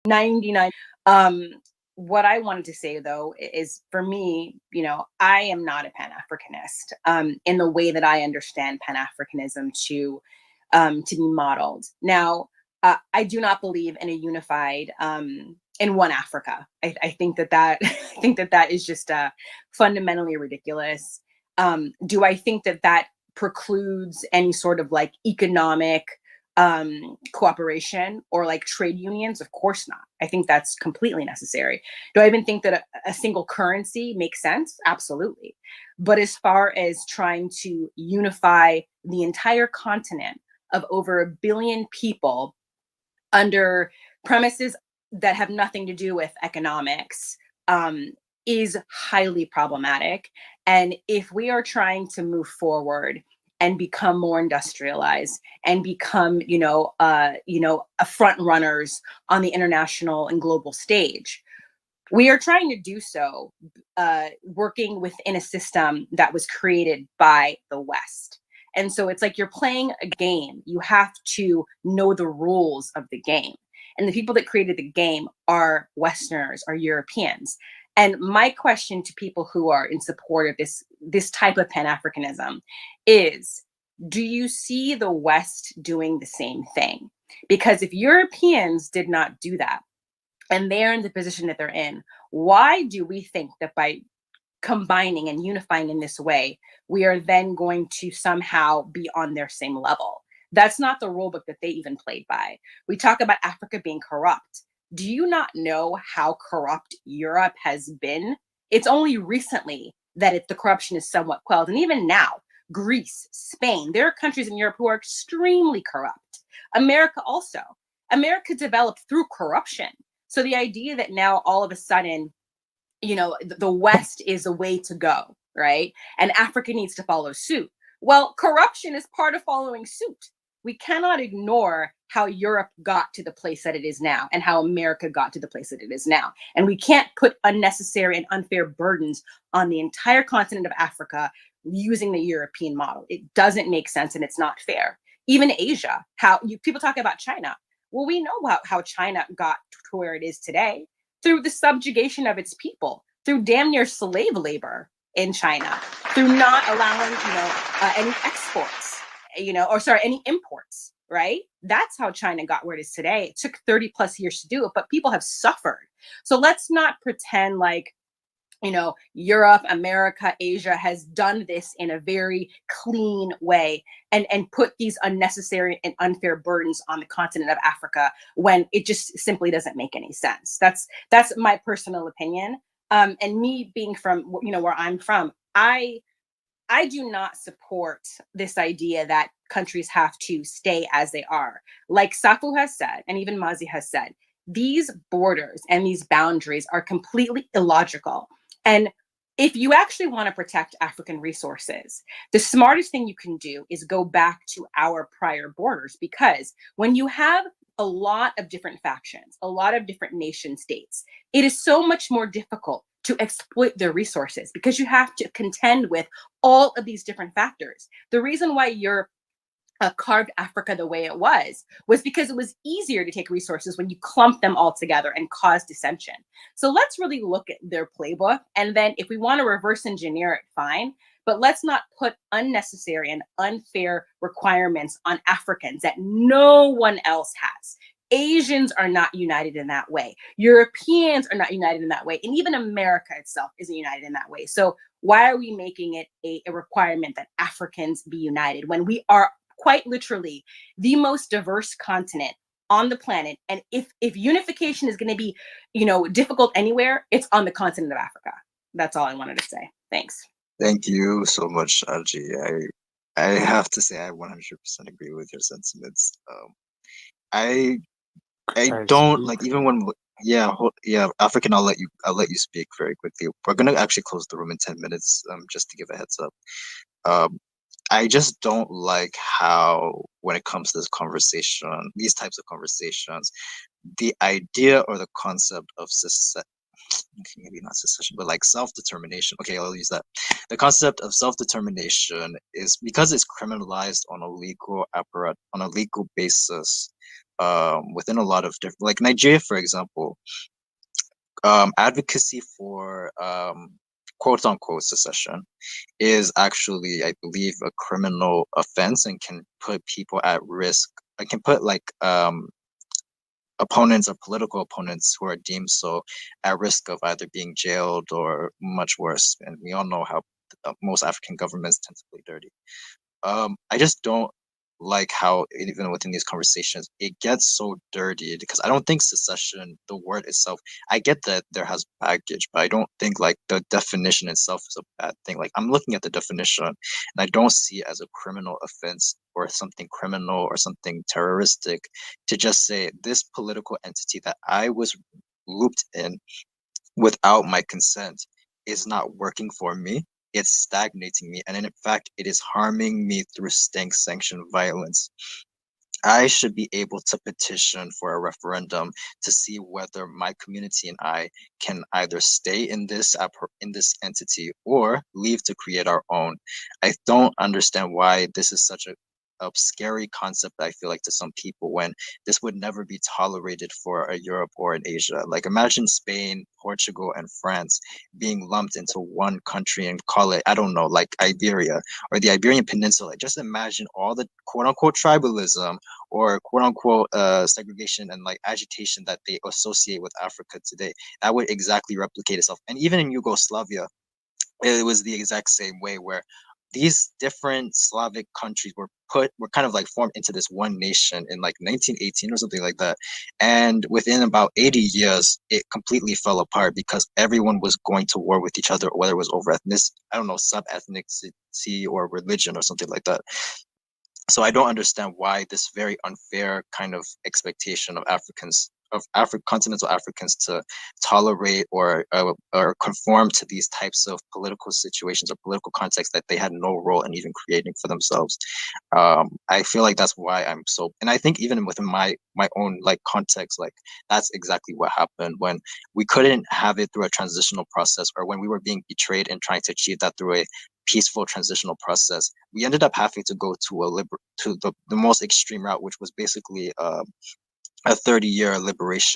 99. What I wanted to say, though, is for me, I am not a Pan-Africanist in the way that I understand Pan-Africanism to be modeled. Now, I do not believe in a unified, in one Africa. I think that I think that is just fundamentally ridiculous. Do I think that precludes any sort of like economic cooperation or like trade unions? Of course not. I think that's completely necessary. Do I even think that a single currency makes sense? Absolutely. But as far as trying to unify the entire continent of over 1 billion people under premises that have nothing to do with economics is highly problematic. And if we are trying to move forward and become more industrialized and become, a front runners on the international and global stage, we are trying to do so working within a system that was created by the West. And so it's like you're playing a game. You have to know the rules of the game. And the people that created the game are Westerners, are Europeans. And my question to people who are in support of this type of Pan-Africanism is, do you see the West doing the same thing? Because if Europeans did not do that, and they're in the position that they're in, why do we think that by combining and unifying in this way, we are then going to somehow be on their same level? That's not the rule book that they even played by. We talk about Africa being corrupt. Do you not know how corrupt Europe has been? It's only recently that the corruption is somewhat quelled. And even now, Greece, Spain, there are countries in Europe who are extremely corrupt. America also. America developed through corruption. So the idea that now all of a sudden, the West is a way to go, right? And Africa needs to follow suit. Well, corruption is part of following suit. We cannot ignore how Europe got to the place that it is now and how America got to the place that it is now. And we can't put unnecessary and unfair burdens on the entire continent of Africa using the European model. It doesn't make sense and it's not fair. Even Asia, people talk about China. Well, we know how China got to where it is today through the subjugation of its people, through damn near slave labor in China, through not allowing, any exports, any imports, right? That's how China got where it is today. It took 30 plus years to do it, but people have suffered. So let's not pretend like, Europe, America, Asia has done this in a very clean way and put these unnecessary and unfair burdens on the continent of Africa when it just simply doesn't make any sense. That's my personal opinion. And me being from, where I'm from, I do not support this idea that countries have to stay as they are. Like Safu has said, and even Mazi has said, these borders and these boundaries are completely illogical. And if you actually want to protect African resources, the smartest thing you can do is go back to our prior borders, because when you have a lot of different factions, a lot of different nation states, it is so much more difficult to exploit their resources because you have to contend with all of these different factors. The reason why Europe carved Africa the way it was because it was easier to take resources when you clump them all together and cause dissension. So let's really look at their playbook. And then if we want to reverse engineer it, fine. But let's not put unnecessary and unfair requirements on Africans that no one else has. Asians are not united in that way. Europeans are not united in that way. And even America itself isn't united in that way. So why are we making it a requirement that Africans be united when we are quite literally the most diverse continent on the planet? And if unification is going to be, difficult anywhere, it's on the continent of Africa. That's all I wanted to say. Thanks. Thank you so much, Algie. I have to say I 100% agree with your sentiments. I don't like, even when African, I'll let you speak very quickly. We're gonna actually close the room in 10 minutes, just to give a heads up. I just don't like how, when it comes to this conversation, these types of conversations, the idea or the concept of maybe not secession, but like self-determination. Okay, I'll use that. The concept of self-determination is, because it's criminalized on a legal basis, within a lot of different, like Nigeria, for example, advocacy for quote unquote secession is actually, I believe, a criminal offense and can put people at risk. I can put like opponents or political opponents who are deemed so at risk of either being jailed or much worse. And we all know how most African governments tend to play dirty. I just don't like how even within these conversations it gets so dirty because I don't think secession, the word itself, I get that there has baggage, but I don't think like the definition itself is a bad thing. Like I'm looking at the definition and I don't see it as a criminal offense or something criminal or something terroristic to just say this political entity that I was looped in without my consent is not working for me. It's stagnating me. And in fact, it is harming me through sting sanction violence. I should be able to petition for a referendum to see whether my community and I can either stay in this entity or leave to create our own. I don't understand why this is such a scary concept. I feel like to some people when this would never be tolerated for a Europe or an Asia. Like imagine Spain, Portugal, and France being lumped into one country and call it, I don't know, like Iberia or the Iberian Peninsula. Just imagine all the quote unquote tribalism or quote unquote segregation and like agitation that they associate with Africa today. That would exactly replicate itself. And even in Yugoslavia, it was the exact same way where these different Slavic countries were kind of like formed into this one nation in like 1918 or something like that. And within about 80 years, it completely fell apart because everyone was going to war with each other, whether it was over I don't know, sub-ethnicity or religion or something like that. So I don't understand why this very unfair kind of expectation of continental Africans to tolerate or conform to these types of political situations or political contexts that they had no role in even creating for themselves. I feel like that's why I'm so, and I think even within my own like context, like that's exactly what happened when we couldn't have it through a transitional process, or when we were being betrayed and trying to achieve that through a peaceful transitional process. We ended up having to go to the most extreme route, which was basically a 30-year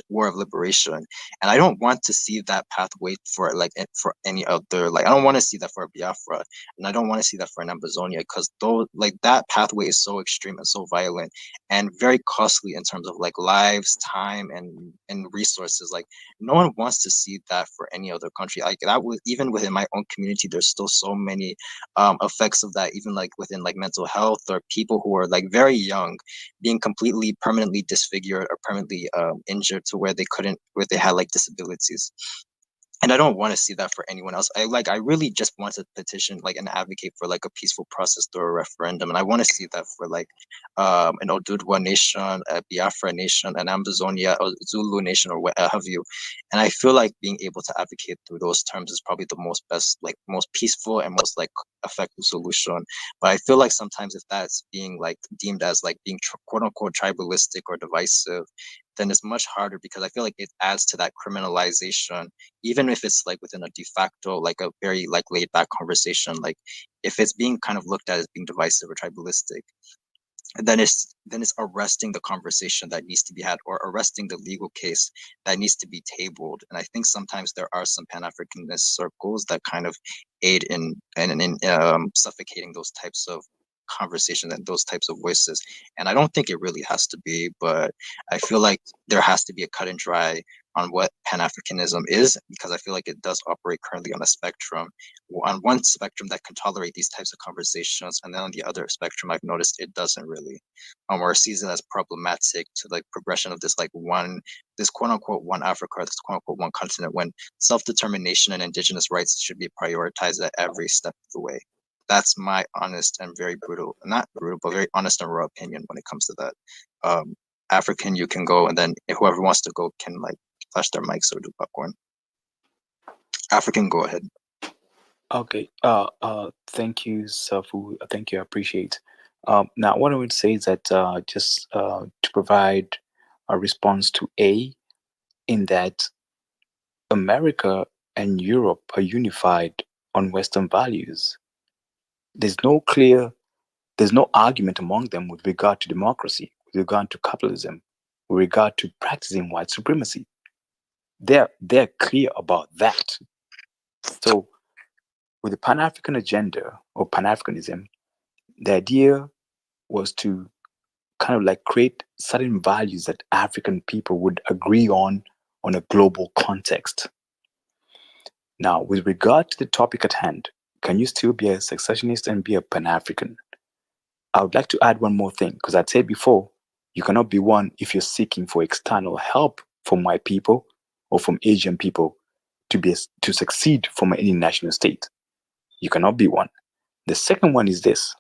war of liberation. And I don't want to see that pathway for like for any other, like I don't want to see that for Biafra, and I don't want to see that for an Amazonia, because though like that pathway is so extreme and so violent and very costly in terms of like lives, time, and resources. Like no one wants to see that for any other country. Like that was even within my own community, there's still so many effects of that, even like within like mental health, or people who are like very young being completely permanently disfigured or permanently injured to where they had like disabilities. And I don't want to see that for anyone else. I really just want to petition like and advocate for like a peaceful process through a referendum, and I want to see that for like an Odudwa nation, a Biafra nation, an Amazonia, or Zulu nation, or what have you. And I feel like being able to advocate through those terms is probably the most peaceful and most like effective solution. But I feel like sometimes if that's being like deemed as like being quote unquote tribalistic or divisive, then it's much harder, because I feel like it adds to that criminalization, even if it's like within a de facto, like a very like laid back conversation. Like if it's being kind of looked at as being divisive or tribalistic, then it's arresting the conversation that needs to be had, or arresting the legal case that needs to be tabled. And I think sometimes there are some Pan-Africanist circles that kind of aid in suffocating those types of conversations and those types of voices. And I don't think it really has to be, but I feel like there has to be a cut and dry on what Pan-Africanism is, because I feel like it does operate currently on a spectrum. On one spectrum that can tolerate these types of conversations, and then on the other spectrum, I've noticed it doesn't really, or sees it as problematic to like progression of this quote unquote one Africa, this quote unquote one continent, when self-determination and indigenous rights should be prioritized at every step of the way. That's my honest and very brutal, not brutal, but very honest and raw opinion when it comes to that. African, you can go, and then whoever wants to go can like flash their mics or do popcorn. African, go ahead. Okay. Thank you, Safu. Thank you. I appreciate. Now, what I would say is that just to provide a response to A, in that America and Europe are unified on Western values. There's no argument among them with regard to democracy, with regard to capitalism. with regard to practicing white supremacy. They're clear about that. So with the Pan-African agenda or Pan-Africanism, the idea was to kind of like create certain values that African people would agree on a global context. Now, with regard to the topic at hand, can you still be a secessionist and be a Pan-African? I would like to add one more thing, because I'd said before, you cannot be one if you're seeking for external help from white people or from Asian people to succeed from any national state. You cannot be one. The second one is this.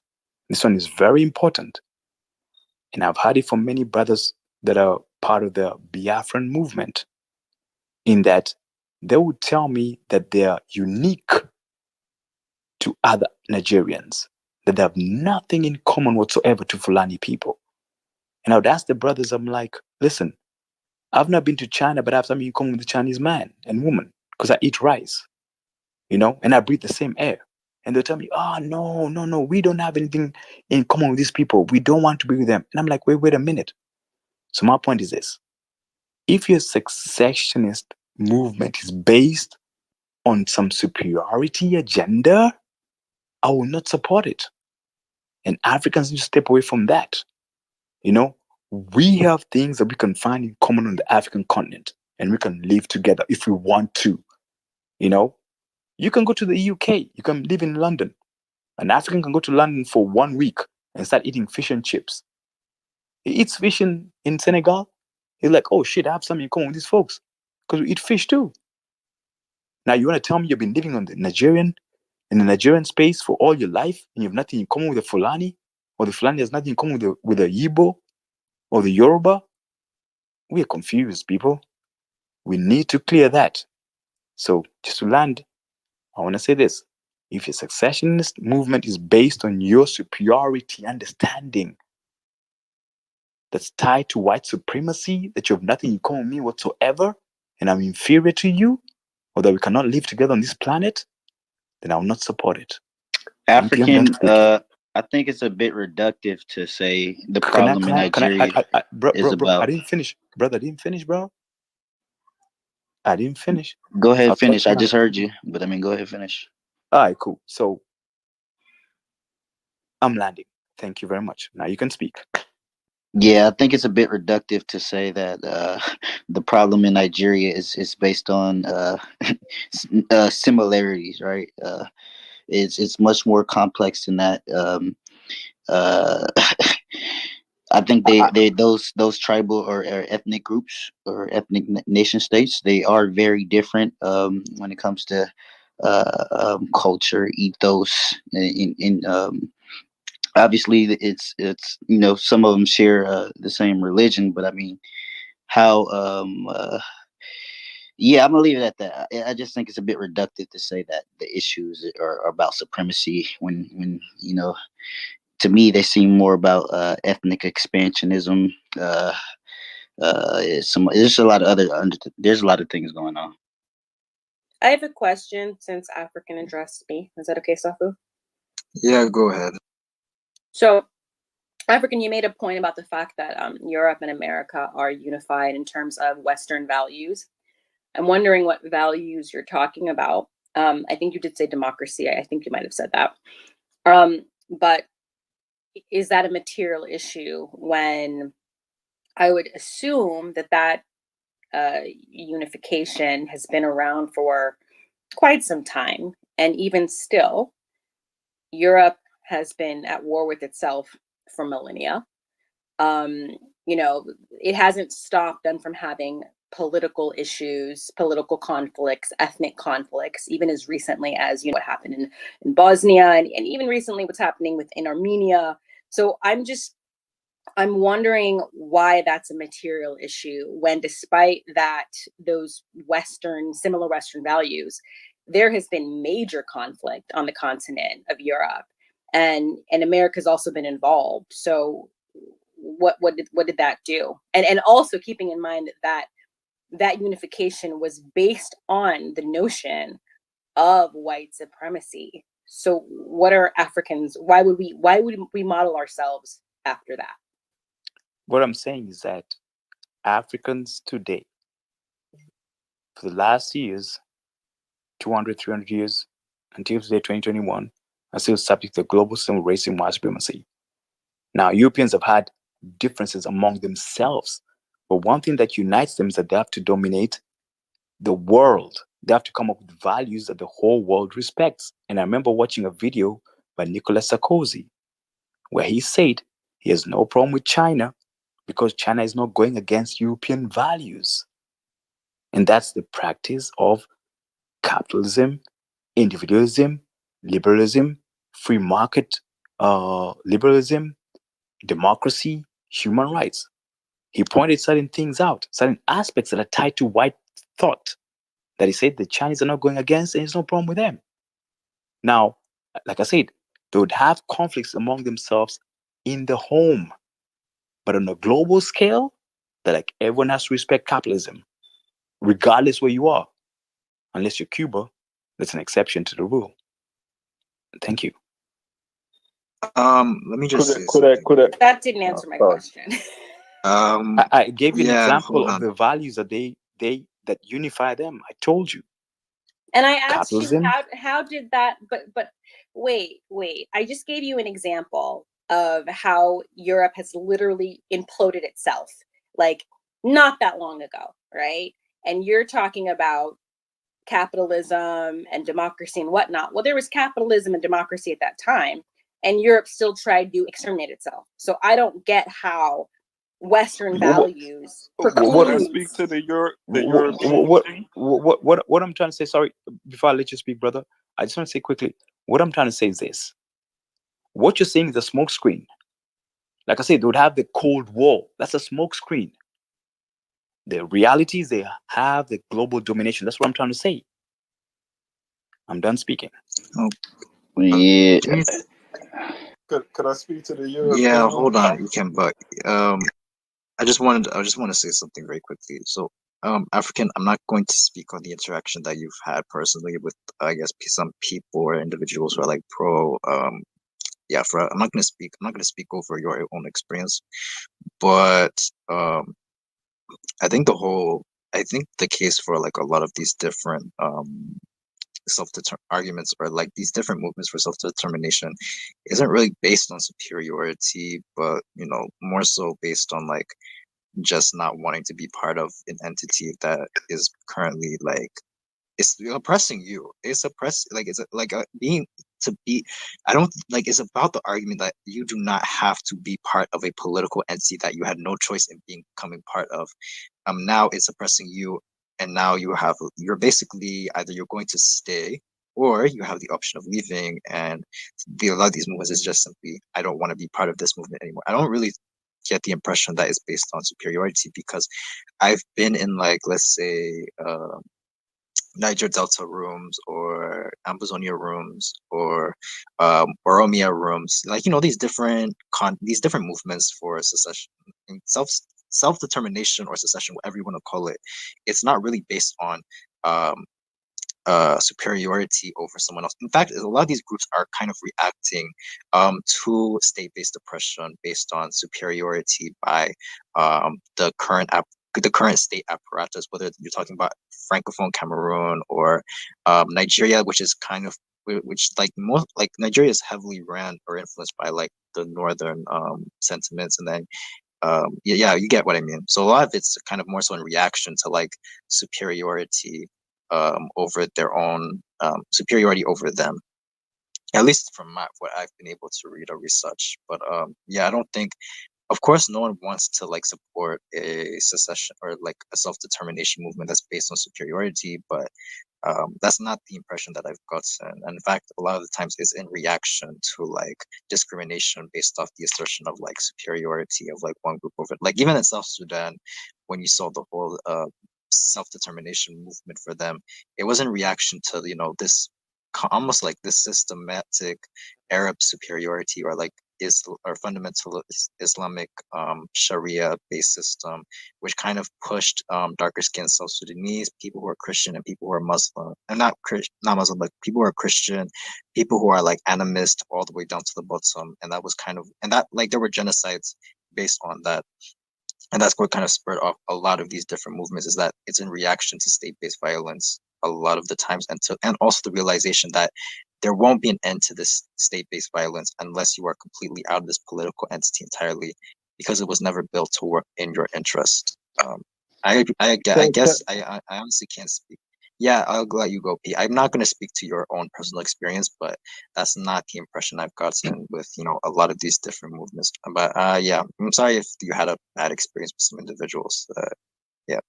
This one is very important. And I've heard it from many brothers that are part of the Biafran movement, in that they would tell me that they are unique to other Nigerians, that they have nothing in common whatsoever to Fulani people. And I would ask the brothers, I'm like, listen, I've not been to China, but I have something in common with the Chinese man and woman, because I eat rice, and I breathe the same air. And they'll tell me, oh, no, we don't have anything in common with these people. We don't want to be with them. And I'm like, wait a minute. So my point is this. If your secessionist movement is based on some superiority agenda, I will not support it. And Africans need to step away from that. We have things that we can find in common on the African continent, and we can live together if we want to. You can go to the UK, you can live in London. An African can go to London for 1 week and start eating fish and chips. He eats fish in Senegal. He's like, oh shit, I have something in common with these folks, because we eat fish too. Now you want to tell me you've been living in the Nigerian space for all your life, and you have nothing in common with the Fulani, or the Fulani has nothing in common with the Yibo or the Yoruba? We are confused, people. We need to clear that. So just to land, I want to say this. If your secessionist movement is based on your superiority understanding that's tied to white supremacy, that you have nothing in common with me whatsoever, and I'm inferior to you, or that we cannot live together on this planet, then I will not support it. African, I think it's a bit reductive to say the problem in Nigeria is about. I didn't finish, brother. I didn't finish, bro. I didn't finish. Go ahead, finish. I just heard you, but go ahead, finish. All right, cool. So I'm landing. Thank you very much. Now you can speak. Yeah, I think it's a bit reductive to say that the problem in Nigeria is based on similarities, right? It's much more complex than that. I think those tribal or ethnic groups or ethnic nation states, they are very different when it comes to culture, ethos, in obviously it's some of them share the same religion, but how yeah, I'm gonna leave it at that. I just think it's a bit reductive to say that the issues are about supremacy when to me they seem more about ethnic expansionism. There's a lot of there's a lot of things going on. I have a question since African addressed me. Is that okay, Safu? Yeah, go ahead. So, African, you made a point about the fact that Europe and America are unified in terms of Western values. I'm wondering what values you're talking about. I think you did say democracy. I think you might have said that. But is that a material issue when I would assume that unification has been around for quite some time, and even still, Europe has been at war with itself for millennia. It hasn't stopped them from having political issues, political conflicts, ethnic conflicts, even as recently as what happened in Bosnia, and even recently what's happening within Armenia. So I'm wondering why that's a material issue when, despite that, those similar Western values, there has been major conflict on the continent of Europe, and America's also been involved. So what did that do? And also keeping in mind that unification was based on the notion of white supremacy. So what are Africans? Why would we model ourselves after that? What I'm saying is that Africans today, for the last years, 200, 300 years, until today, 2021, are still subject to the global system of racism and white supremacy. Now, Europeans have had differences among themselves, but one thing that unites them is that they have to dominate the world. They have to come up with values that the whole world respects. And I remember watching a video by Nicolas Sarkozy, where he said he has no problem with China because China is not going against European values. And that's the practice of capitalism, individualism, liberalism, free market liberalism, democracy, human rights. He pointed certain things out, certain aspects that are tied to white thought that he said the Chinese are not going against, and there's no problem with them. Now, like I said, they would have conflicts among themselves in the home, but on a global scale, that like everyone has to respect capitalism, regardless where you are, unless you're Cuba. That's an exception to the rule. Thank you. Let me just say something. That didn't answer my question. I gave you an Yeah, example hold of on. the values that that unify them. I told you. And I asked Capitalism. you how did that, but wait. I just gave you an example of how Europe has literally imploded itself, like not that long ago, right? And you're talking about capitalism and democracy and whatnot. Well, there was capitalism and democracy at that time, and Europe still tried to exterminate itself. So I don't get how Western values What I preclude. speak to the European. What I'm trying to say. Sorry, before I let you speak, brother. I just want to say quickly. What I'm trying to say is this: what you're saying is a smoke screen. Like I said, they would have the Cold War. That's a smoke screen. The reality is they have the global domination. That's what I'm trying to say. I'm done speaking. Yeah. Could I speak to the European? Yeah, hold on, you can, but I just want to say something very quickly. So, African, I'm not going to speak on the interaction that you've had personally with, I guess, some people or individuals who are like pro, Biafra. I'm not going to speak over your own experience, but I think the case for like a lot of these different arguments or like these different movements for self-determination isn't really based on superiority, but more so based on like just not wanting to be part of an entity that is currently like it's oppressing you. It's being to be. I don't like. It's about the argument that you do not have to be part of a political entity that you had no choice in becoming part of. Now it's oppressing you, and now you're basically either you're going to stay or you have the option of leaving. And a lot of these movements is just simply, I don't want to be part of this movement anymore. I don't really get the impression that it's based on superiority, because I've been in like, let's say, Niger Delta rooms or Amazonia rooms or Oromia rooms, like these different movements for secession, self determination or secession, whatever you want to call it. It's not really based on um, superiority over someone else. In fact, a lot of these groups are kind of reacting to state-based oppression based on superiority by the current state apparatus, whether you're talking about Francophone Cameroon or Nigeria, which like most like Nigeria is heavily ran or influenced by like the northern sentiments, and then yeah, you get what I mean. So a lot of it's kind of more so in reaction to like superiority over their own superiority over them, at least from what I've been able to read or research. But yeah, I don't think, of course, no one wants to like support a secession or like a self-determination movement that's based on superiority, but that's not the impression that I've gotten. And in fact, a lot of the times it's in reaction to like discrimination based off the assertion of like superiority of like one group over, like even in South Sudan, when you saw the whole self-determination movement for them, it was in reaction to this almost like this systematic Arab superiority or like or fundamental Islamic Sharia based system, which kind of pushed darker skinned South Sudanese, people who are Christian and people who are Muslim, and not Muslim, but people who are Christian, people who are like animist, all the way down to the bottom. And that was kind of, and that like there were genocides based on that. and that's what kind of spurred off a lot of these different movements, is that it's in reaction to state-based violence a lot of the times, and also the realization that there won't be an end to this state-based violence unless you are completely out of this political entity entirely, because it was never built to work in your interest. I guess I honestly can't speak. Yeah, I'll let you go, P. I'm not going to speak to your own personal experience, but that's not the impression I've gotten with, a lot of these different movements. But yeah, I'm sorry if you had a bad experience with some individuals. Yeah,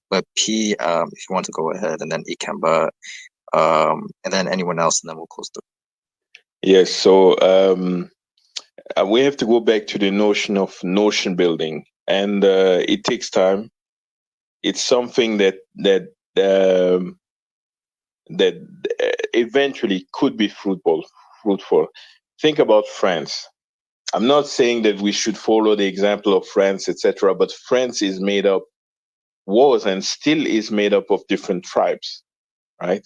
but P, if you want to go ahead, and then Ikemba, and then anyone else, and then we'll close the. Yes. So we have to go back to the notion of notion building, and it takes time. It's something that eventually could be fruitful. Think about France. I'm not saying that we should follow the example of France, etc., but France was and still is made up of different tribes, right?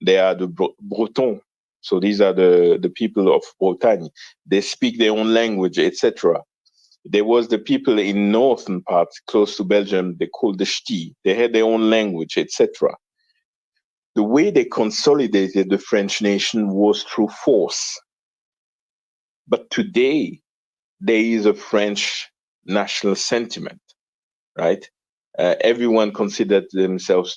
They are the Bretons, so these are the people of Bretagne. They speak their own language, etc. There was the people in northern parts, close to Belgium, they called the Ch'ti. They had their own language, etc. The way they consolidated the French nation was through force. But today, there is a French national sentiment, right? Everyone considered themselves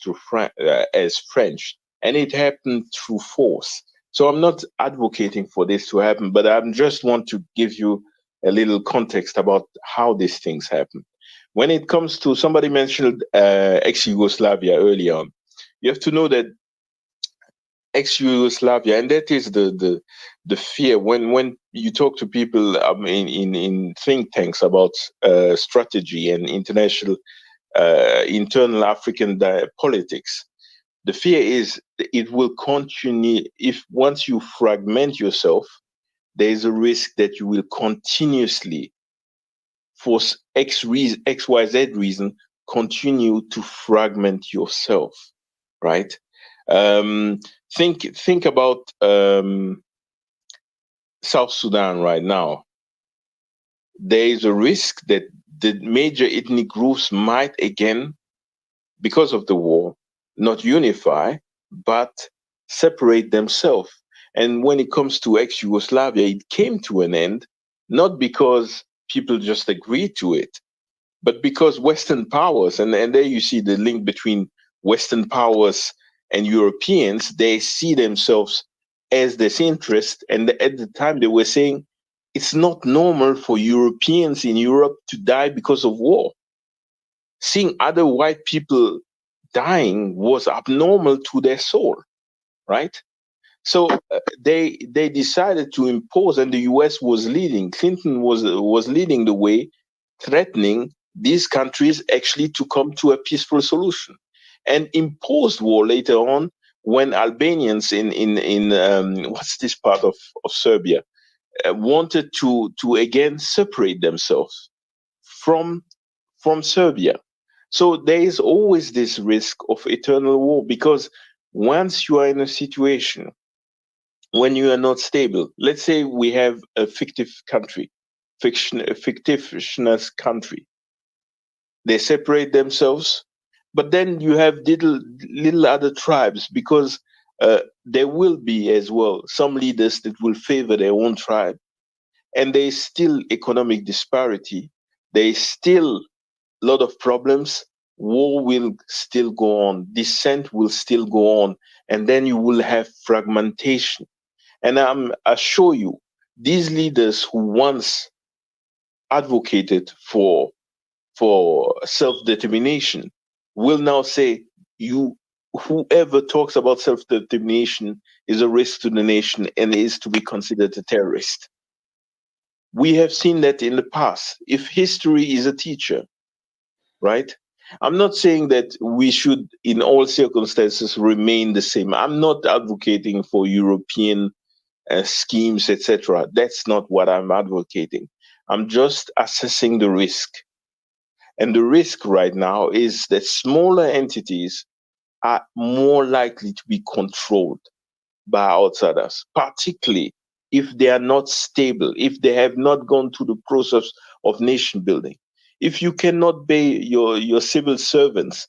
as French, and it happened through force. So I'm not advocating for this to happen, but I just want to give you a little context about how these things happen. When it comes to, somebody mentioned ex-Yugoslavia earlier on, you have to know that ex-Yugoslavia, and that is the fear when you talk to people in think tanks about strategy and internal African politics. The fear is it will continue. If once you fragment yourself, there is a risk that you will continuously, for XYZ reason, continue to fragment yourself, right? Um, think about South Sudan right now. There is a risk that the major ethnic groups might again, because of the war, not unify, but separate themselves. And when it comes to ex-Yugoslavia, it came to an end, not because people just agreed to it, but because Western powers, and there you see the link between Western powers and Europeans, they see themselves as this interest. And at the time they were saying it's not normal for Europeans in Europe to die because of war. Seeing other white people dying was abnormal to their soul, right? So they decided to impose, and the U.S. was leading. Clinton was leading the way, threatening these countries actually to come to a peaceful solution, and imposed war later on when Albanians in what's this part of Serbia wanted to again separate themselves from Serbia. So there is always this risk of eternal war, because once you are in a situation when you are not stable, let's say we have a fictive country, a fictitious country, they separate themselves, but then you have little other tribes, because there will be as well some leaders that will favor their own tribe, and there is still economic disparity, there is still a lot of problems. War will still go on, dissent will still go on, and then you will have fragmentation. And I assure you, these leaders who once advocated for self-determination will now say, you whoever talks about self-determination is a risk to the nation and is to be considered a terrorist. We have seen that in the past. If history is a teacher, right? I'm not saying that we should, in all circumstances, remain the same. I'm not advocating for European schemes, etc. That's not what I'm advocating. I'm just assessing the risk. And the risk right now is that smaller entities are more likely to be controlled by outsiders, particularly if they are not stable, if they have not gone through the process of nation building. If you cannot pay your civil servants,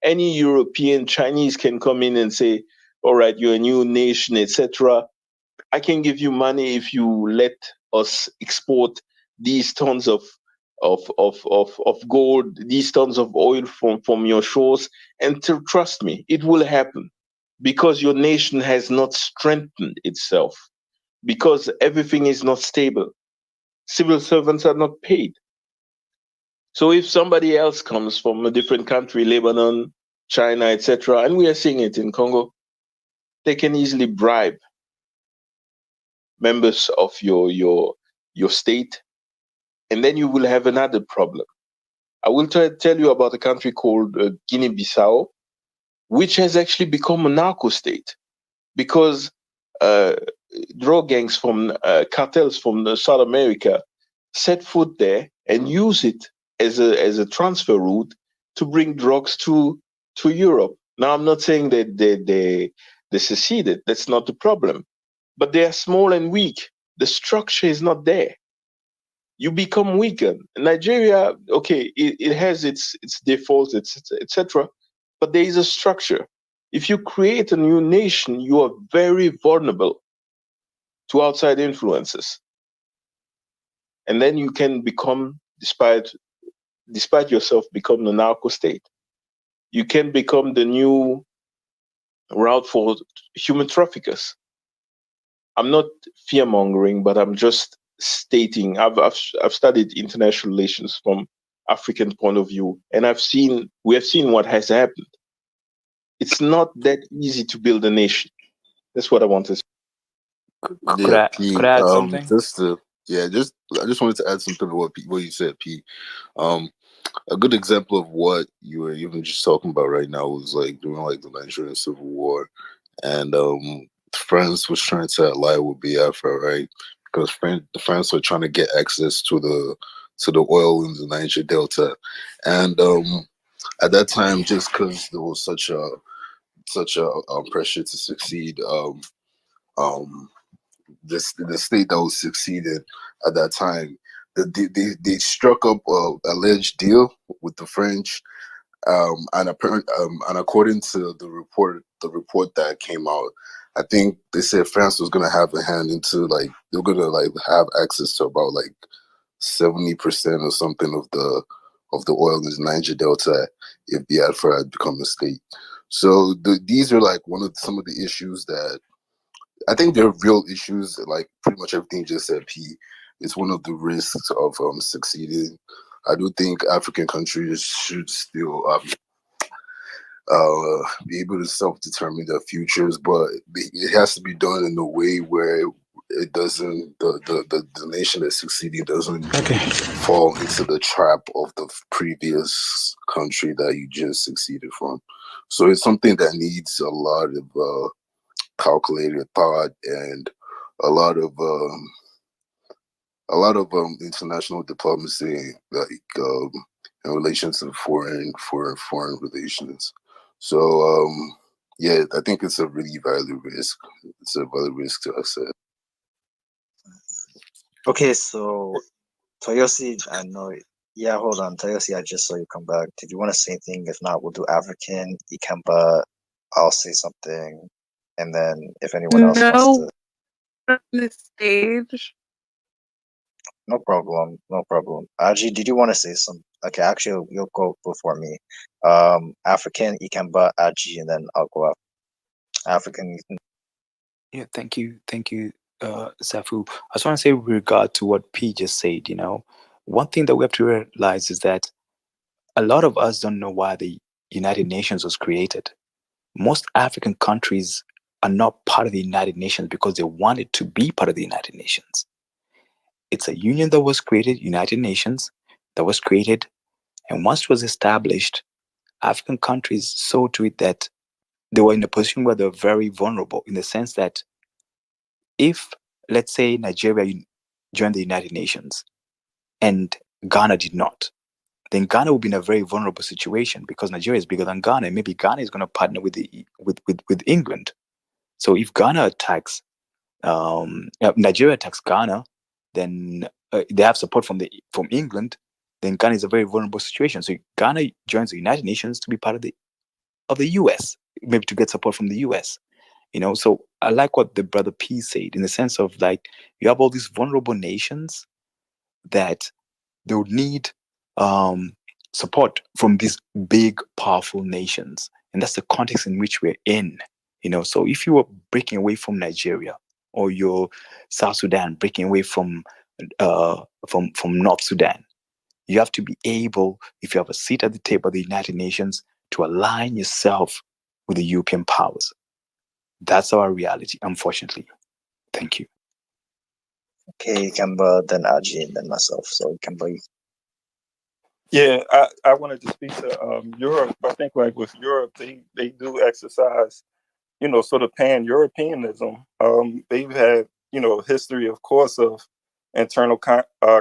any European, Chinese can come in and say, all right, you're a new nation, etc. I can give you money if you let us export these tons of gold, these tons of oil from your shores. And trust me, it will happen because your nation has not strengthened itself, because everything is not stable. Civil servants are not paid. So if somebody else comes from a different country, Lebanon, China, etc., and we are seeing it in Congo, they can easily bribe members of your state, and then you will have another problem. I will tell you about a country called Guinea-Bissau, which has actually become a narco state because uh, drug gangs from cartels from South America set foot there and use it as a transfer route to bring drugs to Europe. Now, I'm not saying that they seceded. That's not the problem, but they are small and weak. The structure is not there. You become weaker. Nigeria, okay, it has its defaults, etc., but there is a structure. If you create a new nation, you are very vulnerable to outside influences, and then you can become, despite yourself, become the narco state. You can become the new route for human traffickers. I'm not fear mongering, but I'm just stating. I've studied international relations from African point of view, and we have seen what has happened. It's not that easy to build a nation. That's what I want to say. Yeah, Could I add something? I just wanted to add something to what you said, P. A good example of what you were even just talking about right now was like during like the Nigerian Civil War, and France was trying to ally with Biafra, right? Because the France were trying to get access to the oil in the Niger Delta, and at that time, just because there was such a pressure to succeed, um, the state that was succeeding at that time, they struck up a alleged deal with the French, and according to the report that came out, I think they said France was gonna have a hand into like they were gonna like have access to about like 70% or something of the oil in the Niger Delta if Biafra had become a state. So these are like some of the issues that I think they're real issues. Like pretty much everything you just said, P. It's one of the risks of succeeding. I do think African countries should still be able to self-determine their futures, but it has to be done in a way where it doesn't the nation that's succeeding doesn't fall into the trap of the previous country that you just succeeded from. So it's something that needs a lot of calculated thought and a lot of international diplomacy, like in relation to foreign relations. So yeah, I think it's a really valid risk. It's a valid risk to accept. Okay, so Toyosi, I know. Yeah, hold on, Toyosi. I just saw you come back. Did you want to say anything? If not, we'll do African, Ikemba. I'll say something, and then if anyone else wants to. On the stage. No problem, no problem. Aji, did you want to say some? Okay, actually, you'll go before me. African, Ikemba, Aji, and then I'll go up. African. Yeah, thank you, Zafu. I just want to say with regard to what P just said. One thing that we have to realize is that a lot of us don't know why the United Nations was created. Most African countries are not part of the United Nations because they wanted to be part of the United Nations. It's a union that was created, United Nations, that was created, and once it was established, African countries saw to it that they were in a position where they're very vulnerable in the sense that if, let's say, Nigeria joined the United Nations and Ghana did not, then Ghana would be in a very vulnerable situation because Nigeria is bigger than Ghana. And maybe Ghana is going to partner with England. So if Ghana attacks, Nigeria attacks Ghana, then they have support from England. then Ghana is a very vulnerable situation. So Ghana joins the United Nations to be part of the US, maybe to get support from the US. So I like what the brother P said, in the sense of, like, you have all these vulnerable nations that they would need support from these big, powerful nations, and that's the context in which we're in. So if you were breaking away from Nigeria, or you're South Sudan breaking away from North Sudan, you have to be able, if you have a seat at the table of the United Nations, to align yourself with the European powers. That's our reality, unfortunately. Thank you. Okay, Kemba, then Aji, and then myself. So Kemba. Yeah, I wanted to speak to Europe. I think, like, with Europe, they do exercise, sort of pan-Europeanism. They've had, history, of course, of internal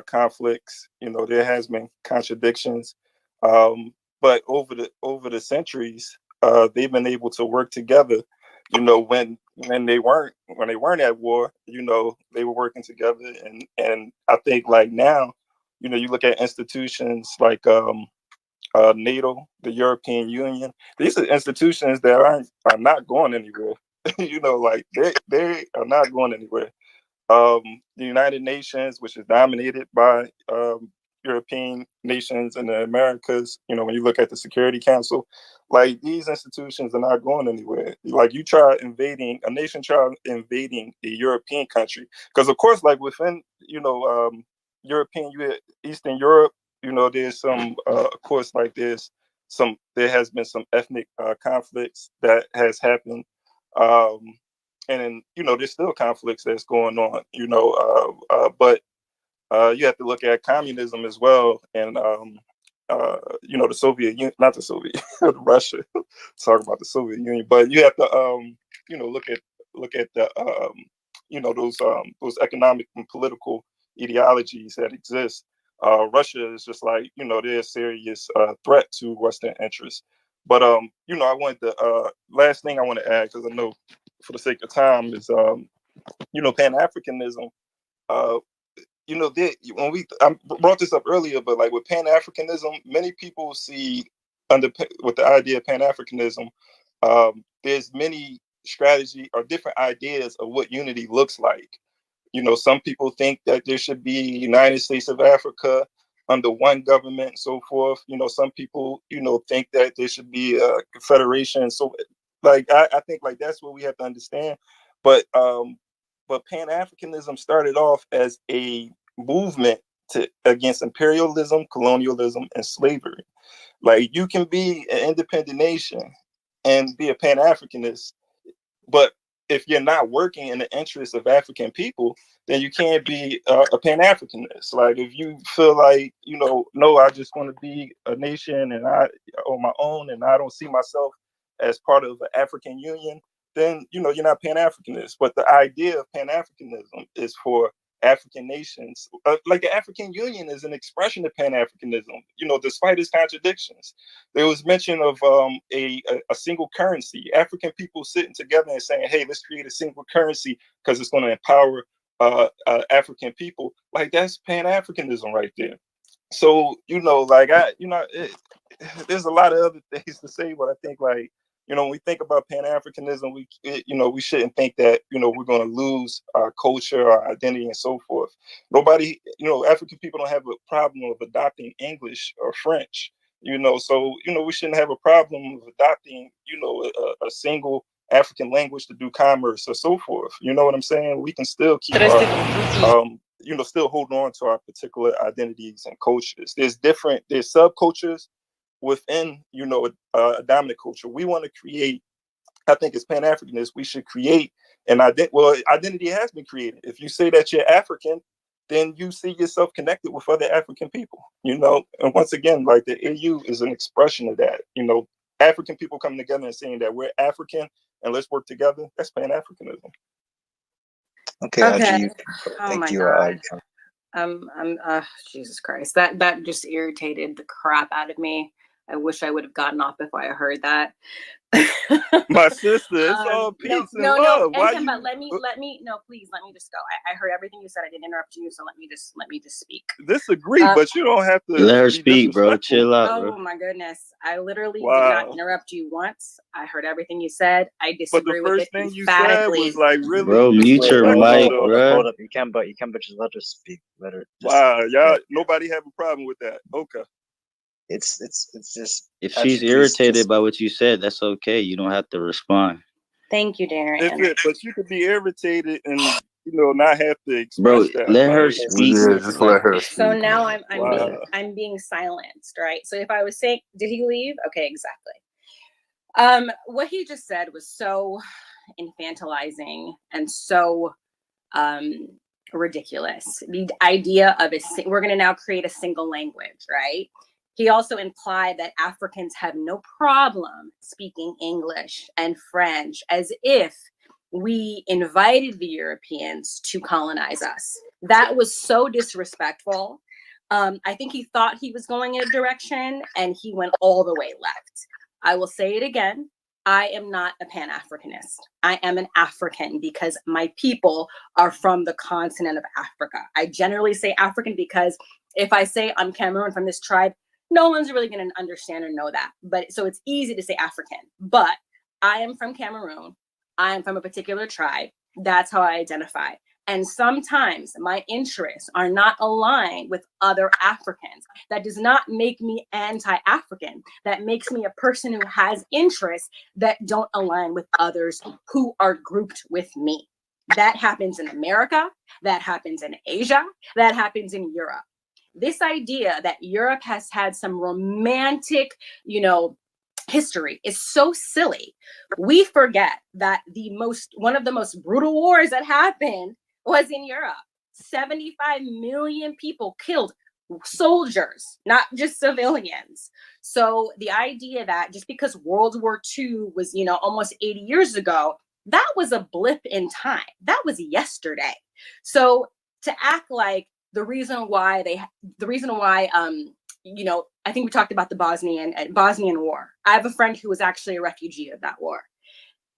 conflicts. There has been contradictions, but over the centuries, they've been able to work together. When they weren't at war, they were working together, and I think, like, now, you look at institutions like NATO, the European Union. These are institutions that are not going anywhere. Like, they are not going anywhere. The United Nations, which is dominated by European nations in the Americas, when you look at the Security Council, like, these institutions are not going anywhere. Like, a nation try invading a European country, because, of course, like, within Eastern Europe, there's some, of course, like, there has been some ethnic conflicts that has happened. And then, there's still conflicts that's going on, but you have to look at communism as well. And, the Soviet Union, not the Soviet, Russia, talking about the Soviet Union, but you have to, look at the, those economic and political ideologies that exist. Russia is just like, they're a serious threat to Western interests. But, I want the last thing I want to add, because I know for the sake of time, is, Pan-Africanism. I brought this up earlier, but, like, with Pan-Africanism, many people see with the idea of Pan-Africanism, there's many strategy or different ideas of what unity looks like. Some people think that there should be United States of Africa under one government and so forth. Some people, think that there should be a confederation. So, like, I think, like, that's what we have to understand. But Pan-Africanism started off as a movement against imperialism, colonialism, and slavery. Like, you can be an independent nation and be a Pan-Africanist, but if you're not working in the interests of African people, then you can't be a Pan-Africanist. Like, if you feel like, no, I just want to be a nation and I on my own, and I don't see myself as part of the African Union, then, you're not Pan-Africanist. But the idea of Pan-Africanism is for African nations. Like, the African Union is an expression of Pan-Africanism, despite its contradictions. There was mention of a single currency, African people sitting together and saying, hey, let's create a single currency because it's going to empower African people. Like, that's Pan-Africanism right there. So, like, there's a lot of other things to say, but I think, like, when we think about Pan-Africanism, we shouldn't think that, we're going to lose our culture, our identity, and so forth. Nobody, African people don't have a problem of adopting English or French, so, we shouldn't have a problem of adopting, a single African language to do commerce or so forth. You know what I'm saying? We can still keep our, still hold on to our particular identities and cultures. There's subcultures within, a dominant culture. We want to create, I think, as Pan-Africanists, we should create an identity. Well, identity has been created. If you say that you're African, then you see yourself connected with other African people, and once again, like, the AU is an expression of that, African people coming together and saying that we're African and let's work together. That's Pan-Africanism. Okay. Okay. Thank my you. God. Jesus Christ. That just irritated the crap out of me. I wish I would have gotten off before I heard that. My sister, it's all peace and love. Why and you? but let me no, please let me just go. I heard everything you said. I didn't interrupt you, so let me just speak. Disagree, but you don't have to let her be speak, bro. Chill out, bro. Oh my goodness, I literally did not interrupt you once. I heard everything you said. I disagree with it thing you emphatically. said was like really, bro. Mute your mic, bro. Hold up, you can but just let her speak. Let her. Just, wow, y'all. Nobody have a problem with that. Okay. It's just. If she's irritated by what you said, that's okay. You don't have to respond. Thank you, Darian. But you could be irritated and not have to express bro, that. let her speak. Yeah, just let her speak. So now Wow. I'm being silenced, right? So if I was saying, did he leave? Okay, exactly. What he just said was so infantilizing and so ridiculous. The idea of we're going to now create a single language, right? He also implied that Africans have no problem speaking English and French, as if we invited the Europeans to colonize us. That was so disrespectful. I think he thought he was going in a direction and he went all the way left. I will say it again. I am not a Pan-Africanist. I am an African because my people are from the continent of Africa. I generally say African because if I say I'm Cameroon from this tribe, no one's really going to understand or know that. But so it's easy to say African. But I am from Cameroon. I am from a particular tribe. That's how I identify. And sometimes my interests are not aligned with other Africans. That does not make me anti-African. That makes me a person who has interests that don't align with others who are grouped with me. That happens in America. That happens in Asia. That happens in Europe. This idea that Europe has had some romantic, history is so silly. We forget that one of the most brutal wars that happened was in Europe. 75 million people killed, soldiers, not just civilians. So the idea that just because World War II was, almost 80 years ago, that was a blip in time. That was yesterday. So to act like the reason why I think we talked about the Bosnian War. I have a friend who was actually a refugee of that war.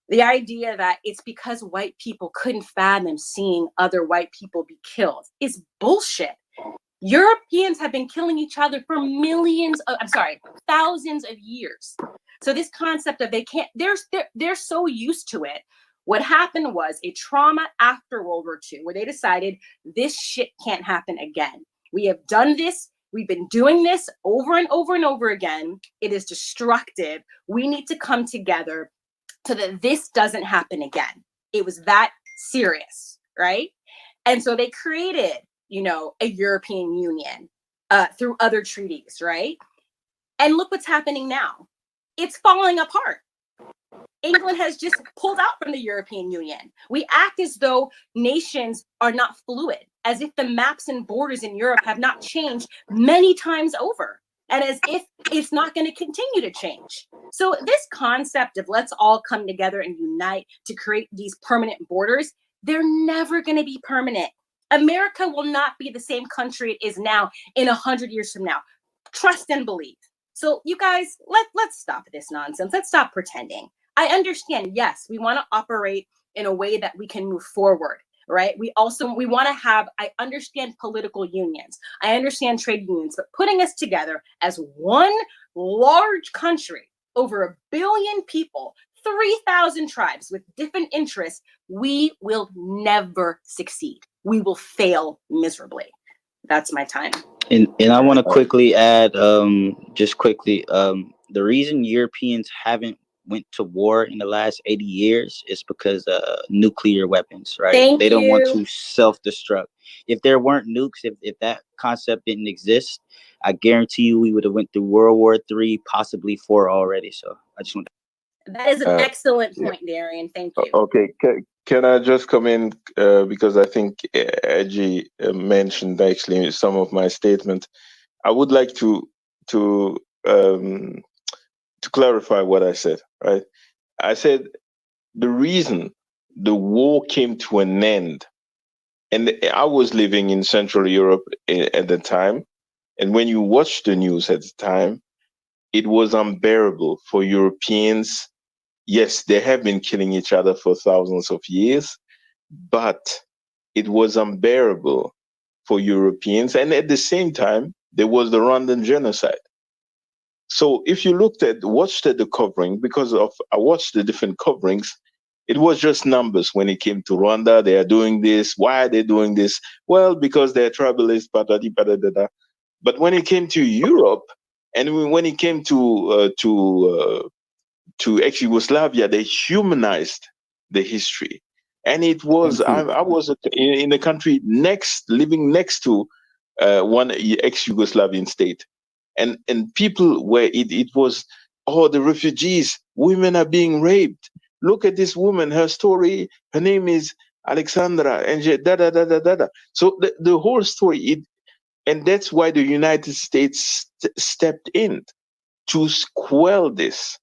The idea that it's because white people couldn't fathom seeing other white people be killed is bullshit. Europeans have been killing each other for thousands of years. So this concept of they're so used to it. What happened was a trauma after World War II, where they decided this shit can't happen again. We have done this. We've been doing this over and over and over again. It is destructive. We need to come together so that this doesn't happen again. It was that serious, right? And so they created, a European Union through other treaties, right? And look what's happening now. It's falling apart. England has just pulled out from the European Union. We act as though nations are not fluid, as if the maps and borders in Europe have not changed many times over, and as if it's not going to continue to change. So this concept of let's all come together and unite to create these permanent borders, they're never going to be permanent. America will not be the same country it is now in 100 years from now. Trust and believe. So you guys, let's stop this nonsense. Let's stop pretending. I understand, yes, we want to operate in a way that we can move forward, right? We want to have, I understand political unions. I understand trade unions, but putting us together as one large country, over 1 billion people, 3,000 tribes with different interests, we will never succeed. We will fail miserably. That's my time. And I want to quickly add, the reason Europeans haven't went to war in the last 80 years is because nuclear weapons, right? They don't want to self-destruct. If there weren't nukes, if that concept didn't exist, I guarantee you we would have went through World War III, possibly IV already. So I just want that is an excellent point, Darian. Thank you. Okay, can I just come in because I think Edgy mentioned actually some of my statement. I would like to clarify what I said. Right, I said the reason the war came to an end, and I was living in Central Europe at the time, and when you watch the news at the time, it was unbearable for Europeans Yes, they have been killing each other for thousands of years, but it was unbearable for Europeans. And at the same time, there was the Rwandan genocide. So if you watched at the covering, because I watched the different coverings, it was just numbers when it came to Rwanda. They are doing this. Why are they doing this? Well, because they're tribalists, patati patata. But when it came to Europe, and when it came to ex-Yugoslavia, they humanized the history. And it was, Thank you. I was in the country living next to one ex-Yugoslavian state. And people where it was, oh, the refugees, women are being raped. Look at this woman, her story, her name is Alexandra, and da da da da da da. So the whole story, and that's why the United States stepped in to quell this.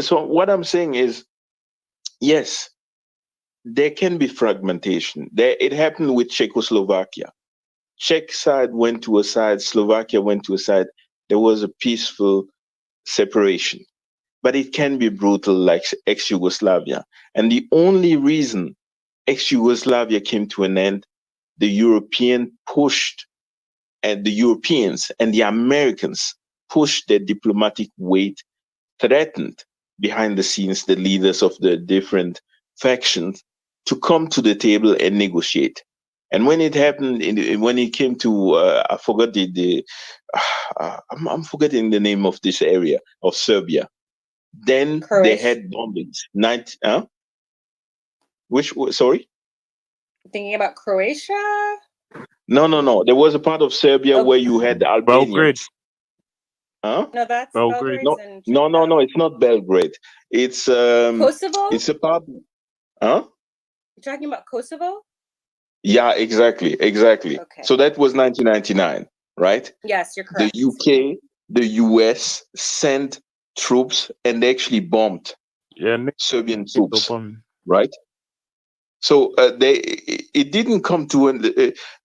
So what I'm saying is, yes, there can be fragmentation. It happened with Czechoslovakia. Czech side went to a side, Slovakia went to a side. There was a peaceful separation, but it can be brutal like ex-Yugoslavia. And the only reason ex-Yugoslavia came to an end, the Europeans and the Americans pushed their diplomatic weight, threatened behind the scenes the leaders of the different factions to come to the table and negotiate. And when it happened, when it came to, I forgot I'm forgetting the name of this area of Serbia. Then they Croatia. had bombings. Sorry? Thinking about Croatia? No. There was a part of Serbia Oh, where you had the Belgrade. Albanians. Huh? no, that's Belgrade. Belgrade's No, in Czech. no. It's not Belgrade. It's Kosovo? it's a part. Huh? You're talking about Kosovo? Yeah, exactly. Okay. So that was 1999, right? Yes, you're The correct. UK, the US sent troops and they actually bombed Yeah, Serbian NATO troops, bombing. right? So it didn't come to an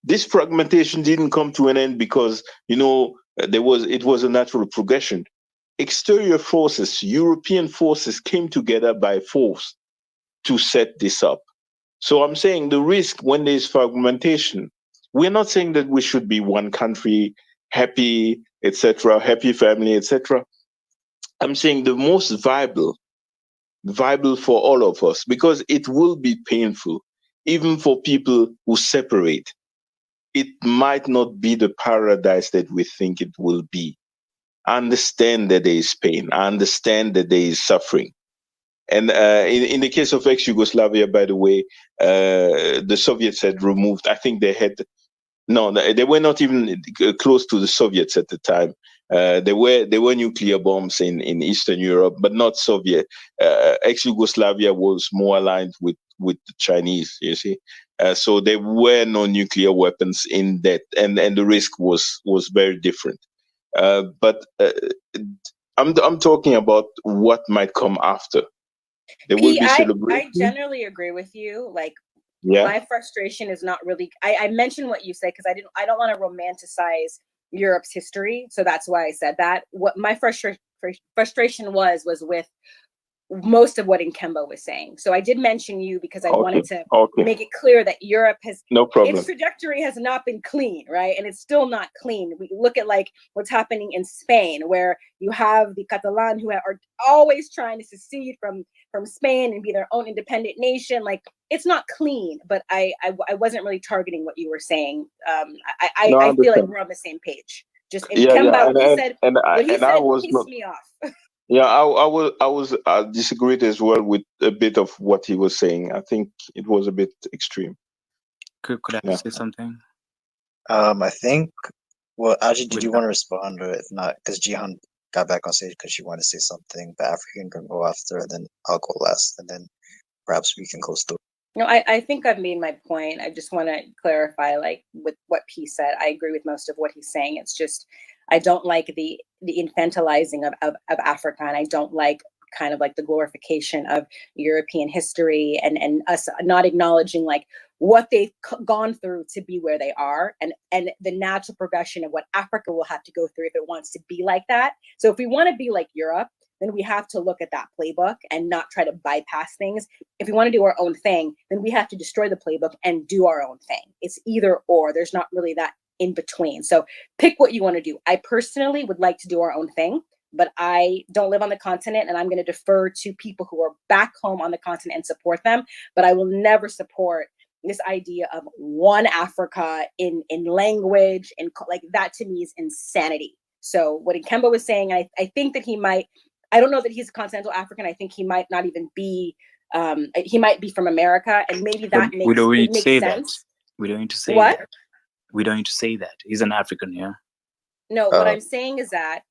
this fragmentation didn't come to an end because it was a natural progression. Exterior forces, European forces came together by force to set this up. So I'm saying the risk when there's fragmentation, we're not saying that we should be one country, happy, etc., happy family, etc. I'm saying the most viable for all of us, because it will be painful, even for people who separate. It might not be the paradise that we think it will be. I understand that there is pain. I understand that there is suffering. And in the case of ex-Yugoslavia, by the way, the Soviets had removed, I think they were not even close to the Soviets at the time. There were nuclear bombs in Eastern Europe, but not Soviet. Ex-Yugoslavia was more aligned with the Chinese, you see. So there were no nuclear weapons in that, and the risk was very different. But I'm talking about what might come after. There will be I celebration. generally agree with you. Like, Yeah. my frustration is not really. I mentioned what you said because I don't want to romanticize Europe's history, so that's why I said that. What my frustration was with most of what Nkemba was saying. So I did mention you because I wanted to make it clear that Europe has, no problem. Its trajectory has not been clean, right? And it's still not clean. We look at like what's happening in Spain, where you have the Catalan who are always trying to secede from Spain and be their own independent nation. Like, it's not clean, but I wasn't really targeting what you were saying. I feel like we're on the same page. Just in Nkemba, what he said pissed me off. Yeah, I disagreed as well with a bit of what he was saying. I think it was a bit extreme. Could I say something? I think. Well, Aji, did you want to respond, or if not, because Jihan got back on stage because she wanted to say something, but African can go after, and then I'll go last, and then perhaps we can close through. No, I think I've made my point. I just want to clarify, like, with what P said. I agree with most of what he's saying. It's just I don't like the infantilizing of Africa, and I don't like kind of like the glorification of European history and us not acknowledging like what they've gone through to be where they are, and the natural progression of what Africa will have to go through if it wants to be like that. So if we want to be like Europe, then we have to look at that playbook and not try to bypass things. If we want to do our own thing, then we have to destroy the playbook and do our own thing. It's either or. There's not really that in between. So pick what you want to do. I personally would like to do our own thing, but I don't live on the continent, and I'm going to defer to people who are back home on the continent and support them. But I will never support this idea of one Africa in language, and like that to me is insanity. So what Ikemba was saying, I think that he might, I don't know that he's a continental African. I think he might not even be, he might be from America, and maybe that we don't need to makes say sense. that. We don't need to say What? that. We don't need to say that. He's an African, yeah? No, what I'm saying is that,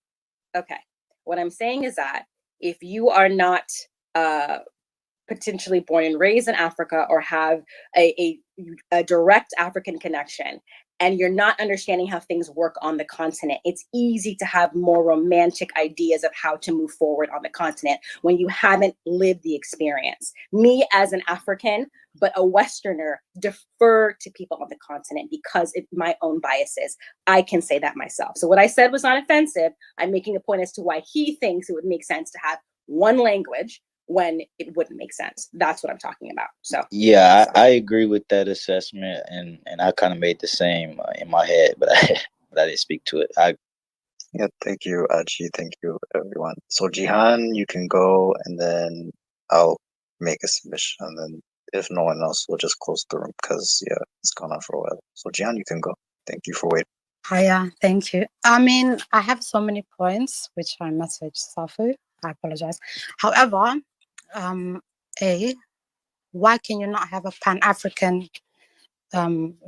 okay, what I'm saying is that if you are not potentially born and raised in Africa, or have a direct African connection, and you're not understanding how things work on the continent, it's easy to have more romantic ideas of how to move forward on the continent when you haven't lived the experience. Me as an African, but a Westerner, defer to people on the continent because of my own biases. I can say that myself. So what I said was not offensive. I'm making a point as to why he thinks it would make sense to have one language when it wouldn't make sense. That's what I'm talking about. So yeah, I agree with that assessment, and I kind of made the same in my head, but I didn't speak to it. Yeah, thank you, Aji. Thank you, everyone. So Jihan, you can go, and then I'll make a submission, and then if no one else, we'll just close the room because yeah, it's gone on for a while. So Jihan, you can go. Thank you for waiting. Hiya, thank you. I mean, I have so many points which I messaged Safu. I apologize. However, why can you not have a Pan-African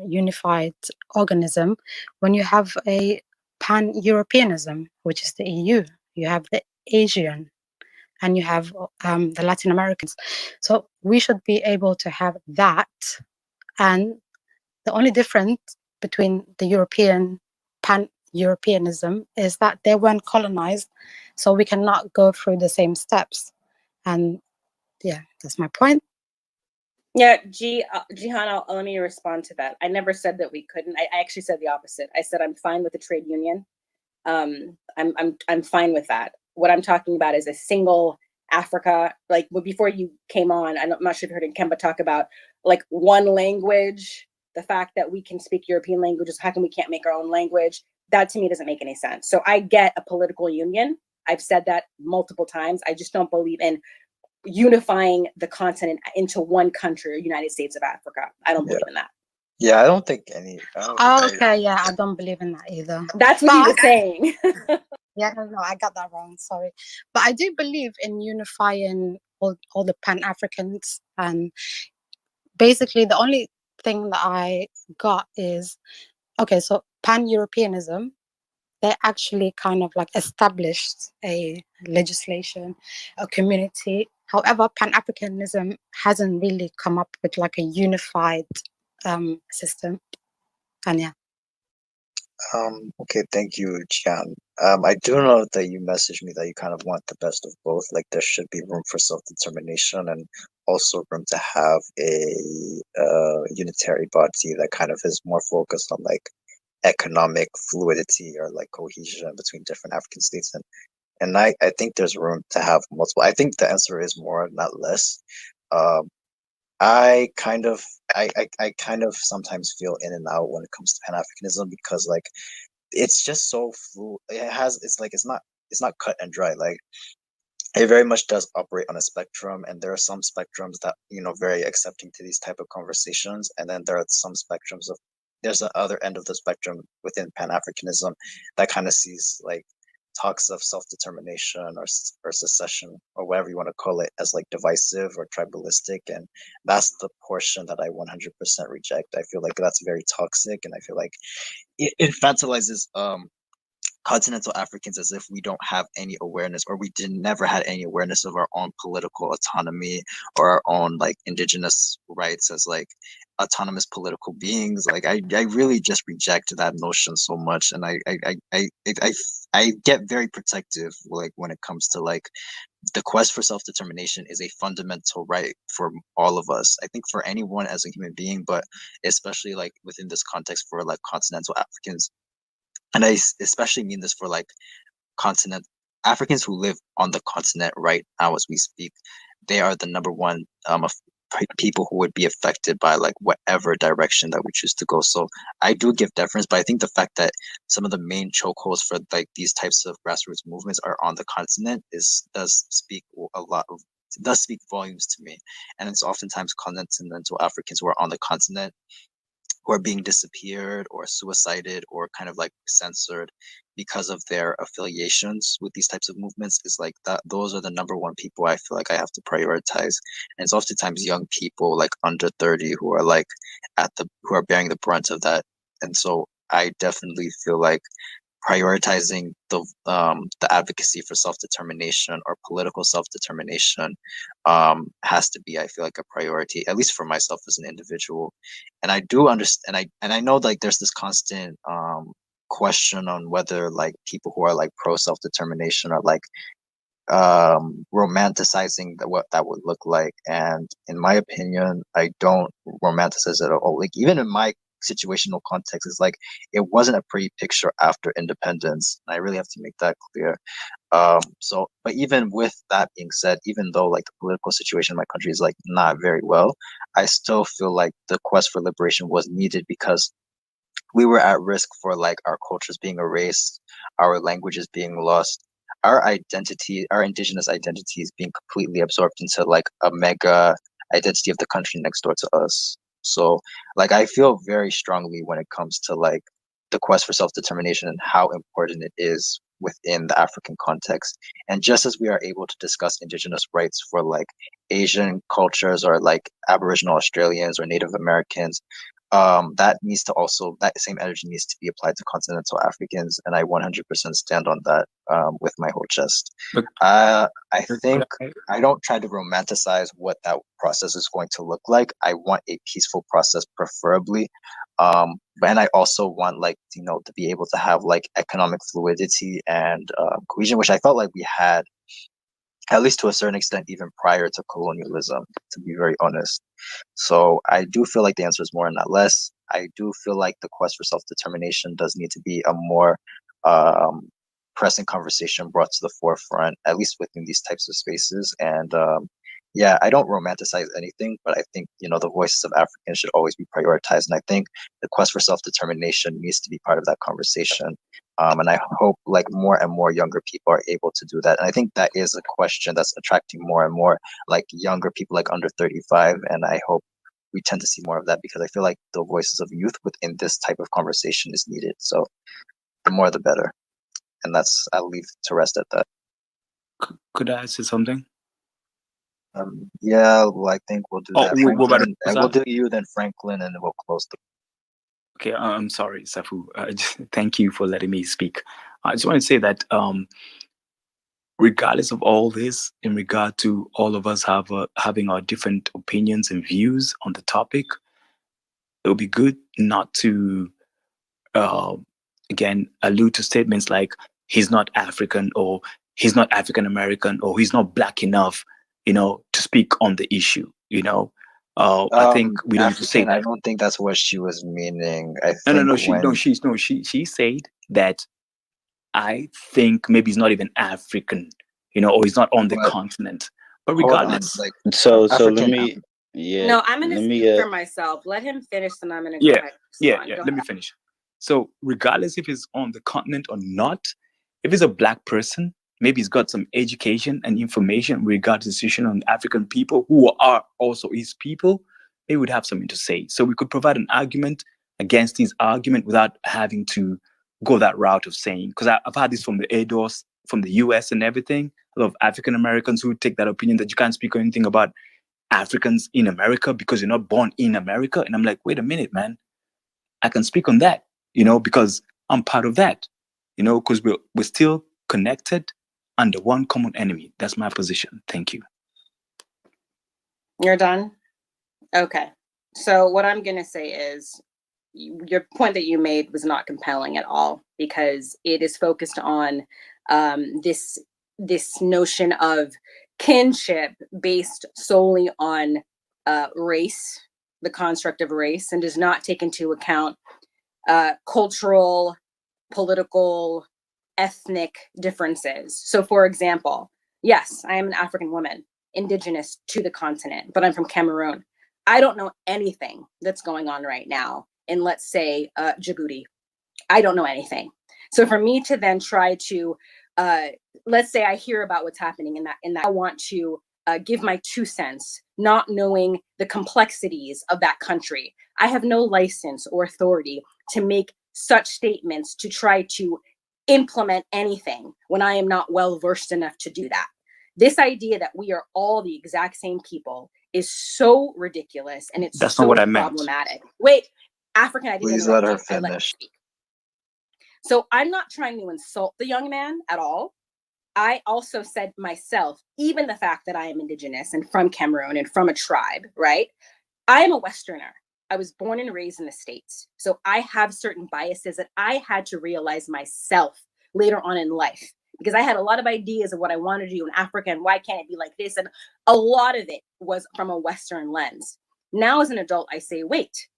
unified organism when you have a Pan-Europeanism, which is the EU? You have the Asian, and you have the Latin Americans. So we should be able to have that. And the only difference between the European Pan-Europeanism is that they weren't colonized, so we cannot go through the same steps. And yeah, that's my point. Yeah, Jihan, let me respond to that. I never said that we couldn't. I actually said the opposite. I said I'm fine with the trade union. I'm fine with that. What I'm talking about is a single Africa. Like before you came on, I'm not sure if you heard Kemba talk about like one language. The fact that we can speak European languages, how come we can't make our own language? That to me doesn't make any sense. So I get a political union. I've said that multiple times. I just don't believe in unifying the continent into one country, or United States of Africa. I don't believe in that. Yeah, I don't think any. Yeah, I don't believe in that either. That's what he was saying. Yeah, no, I got that wrong. Sorry. But I do believe in unifying all the Pan-Africans. And basically, the only thing that I got is, okay, so Pan-Europeanism, they actually kind of like established a legislation, a community. However, Pan-Africanism hasn't really come up with like a unified system. And yeah. Okay, thank you, Jian. I do know that you messaged me that you kind of want the best of both. Like there should be room for self-determination and also room to have a unitary body that kind of is more focused on like economic fluidity or like cohesion between different African states. And I think there's room to have multiple. I think the answer is more, not less. I kind of I kind of sometimes feel in and out when it comes to Pan-Africanism because like it's just so fluid. It's not cut and dry. Like it very much does operate on a spectrum, and there are some spectrums that very accepting to these type of conversations, and then there are some spectrums of there's the other end of the spectrum within Pan-Africanism that kind of sees like talks of self-determination or secession or whatever you want to call it as like divisive or tribalistic, and that's the portion that I 100% reject. I feel like that's very toxic, and I feel like it infantilizes continental Africans as if we don't have any awareness, or we never had any awareness of our own political autonomy or our own like indigenous rights as like autonomous political beings. Like I really just reject that notion so much, and I get very protective like when it comes to like the quest for self-determination is a fundamental right for all of us. I think for anyone as a human being, but especially like within this context for like continental Africans. And I especially mean this for like Africans who live on the continent right now as we speak, they are the number one of people who would be affected by like whatever direction that we choose to go. So I do give deference, but I think the fact that some of the main chokeholds for like these types of grassroots movements are on the continent does speak a lot of does speak volumes to me. And it's oftentimes continental Africans who are on the continent who are being disappeared or suicided or kind of like censored because of their affiliations with these types of movements is like that. Those are the number one people I feel like I have to prioritize. And it's oftentimes young people like under 30 who are like who are bearing the brunt of that. And so I definitely feel like prioritizing the advocacy for self-determination or political self-determination has to be, I feel like, a priority, at least for myself as an individual. And I do understand, and I know like there's this constant question on whether like people who are like pro self-determination are like romanticizing what that would look like. And in my opinion, I don't romanticize it at all. Like even in my situational context, it's like it wasn't a pretty picture after independence. I really have to make that clear. So but even with that being said, even though like the political situation in my country is like not very well, I still feel like the quest for liberation was needed because we were at risk for like our cultures being erased, our languages being lost, our identity, our indigenous identities being completely absorbed into like a mega identity of the country next door to us. So like I feel very strongly when it comes to like the quest for self-determination and how important it is within the African context. And just as we are able to discuss indigenous rights for like Asian cultures or like Aboriginal Australians or Native Americans, that same energy needs to be applied to continental Africans, and I 100% stand on that with my whole chest. But I think I, I don't try to romanticize what that process is going to look like. I want a peaceful process, preferably, and I also want like to be able to have like economic fluidity and cohesion, which I felt like we had at least to a certain extent even prior to colonialism, to be very honest. So I do feel like the answer is more and not less. I do feel like the quest for self-determination does need to be a more um, pressing conversation brought to the forefront, at least within these types of spaces. And yeah, I don't romanticize anything, but I think the voices of Africans should always be prioritized. And I think the quest for self-determination needs to be part of that conversation. And I hope like more and more younger people are able to do that. And I think that is a question that's attracting more and more like younger people like under 35. And I hope we tend to see more of that because I feel like the voices of youth within this type of conversation is needed. So the more the better. And I'll leave to rest at that. could I say something? Yeah, well, I think we'll do Oh, that. what about Franklin, we'll do you, then Franklin, and then we'll close the. Okay, I'm sorry, Safu. Thank you for letting me speak. I just want to say that regardless of all this, in regard to all of us having our different opinions and views on the topic, it would be good not to, uh, again, allude to statements like he's not African or he's not African American or he's not black enough, to speak on the issue. I think we don't need to say African, I that. don't think that's what she was meaning. I No, think she said that I think maybe he's not even African, or he's not on the but continent. But hold on, regardless, like So let African. me, yeah, No, I'm gonna let speak me for myself. Let him finish, and I'm gonna go yeah, ahead and respond. Go let me ahead. finish. So regardless if he's on the continent or not, if he's a black person, maybe he's got some education and information regarding the situation on African people who are also his people, they would have something to say. So we could provide an argument against his argument without having to go that route of saying, because I've had this from the ADOS, from the US and everything, a lot of African Americans who take that opinion that you can't speak anything about Africans in America because you're not born in America. And I'm like, wait a minute, man. I can speak on that, because I'm part of that, because we're still connected under one common enemy. That's my position. Thank you. You're done? Okay. So what I'm going to say is your point that you made was not compelling at all because it is focused on this notion of kinship based solely on race, the construct of race, and does not take into account cultural, political, ethnic differences. So for example, yes, I am an African woman, indigenous to the continent, but I'm from Cameroon. I don't know anything that's going on right now in, let's say, Djibouti. I don't know anything. So for me to then try to, let's say I hear about what's happening in that I want to give my 2 cents, not knowing the complexities of that country. I have no license or authority to make such statements to try to implement anything when I am not well versed enough to do that. This idea that we are all the exact same people is so ridiculous, and it's That's so not what I meant. problematic. Wait, African, I didn't Please let interrupt her you. I let you finish. speak. So I'm not trying to insult the young man at all. I also said myself, even the fact that I am indigenous and from Cameroon and from a tribe, right? I am a Westerner. I was born and raised in the States. So I have certain biases that I had to realize myself later on in life, because I had a lot of ideas of what I wanted to do in Africa and why can't it be like this? And a lot of it was from a Western lens. Now, as an adult, I say, wait,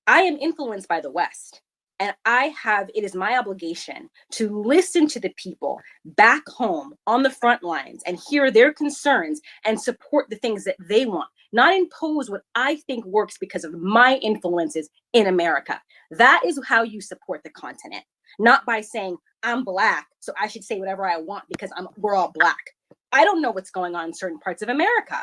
I am influenced by the West. And it is my obligation to listen to the people back home on the front lines and hear their concerns and support the things that they want, not impose what I think works because of my influences in America. That is how you support the continent, not by saying, I'm Black, so I should say whatever I want because we're all Black. I don't know what's going on in certain parts of America,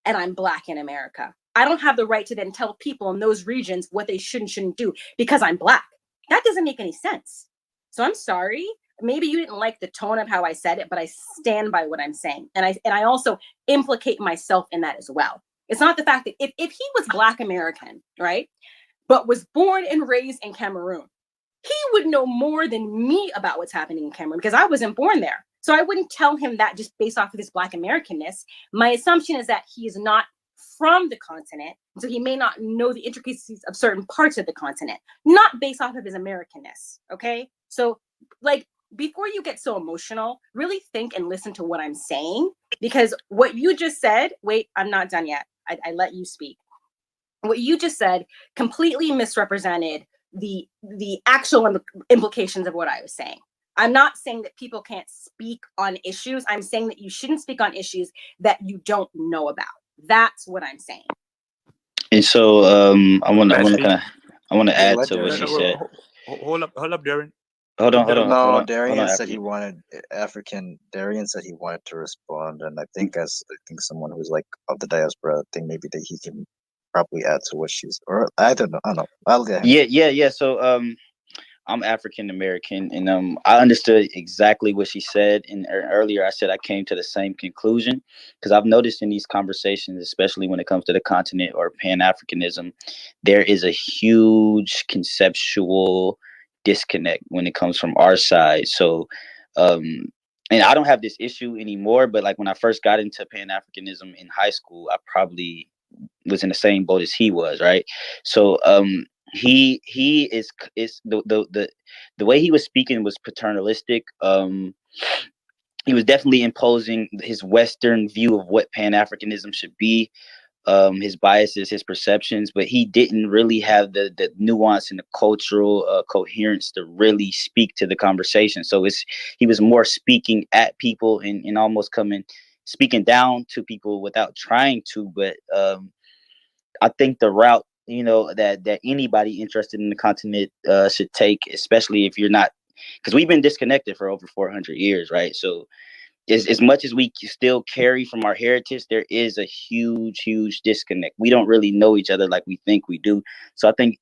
and I'm Black in America. I don't have the right to then tell people in those regions what they should and shouldn't do because I'm Black. That doesn't make any sense. So I'm sorry. Maybe you didn't like the tone of how I said it, but I stand by what I'm saying. And I also implicate myself in that as well. It's not the fact that if he was Black American, right, but was born and raised in Cameroon, he would know more than me about what's happening in Cameroon because I wasn't born there. So I wouldn't tell him that just based off of his Black Americanness. My assumption is that he is not from the continent, so he may not know the intricacies of certain parts of the continent, not based off of his Americanness. Okay, so like before you get so emotional, really think and listen to what I'm saying, because what you just said, wait, I'm not done yet. I let you speak. What you just said completely misrepresented the actual implications of what I was saying. I'm not saying that people can't speak on issues. I'm saying that you shouldn't speak on issues that you don't know about. That's what I'm saying. And so I want Actually, to Yeah, add let to what she Darian. said. hold up, Darren. Hold on, No, hold on, Darian said he African. wanted Darian said he wanted to respond, and I think someone who's like of the diaspora, I think maybe that he can probably add to what she's, or I don't know. I don't know. I'll get him. Yeah. So I'm African American, and I understood exactly what she said. And earlier, I said I came to the same conclusion because I've noticed in these conversations, especially when it comes to the continent or Pan Africanism, there is a huge conceptual disconnect when it comes from our side. So, and I don't have this issue anymore, but like when I first got into Pan Africanism in high school, I probably was in the same boat as he was, right? So, he is the way he was speaking was paternalistic. He was definitely imposing his Western view of what Pan-Africanism should be, his biases, his perceptions, but he didn't really have the nuance and the cultural coherence to really speak to the conversation. So he was more speaking at people and almost speaking down to people without trying to, but I think the route, that anybody interested in the continent should take, especially if you're not, because we've been disconnected for over 400 years, right? So as much as we still carry from our heritage, there is a huge disconnect. We don't really know each other like we think we do. So I think,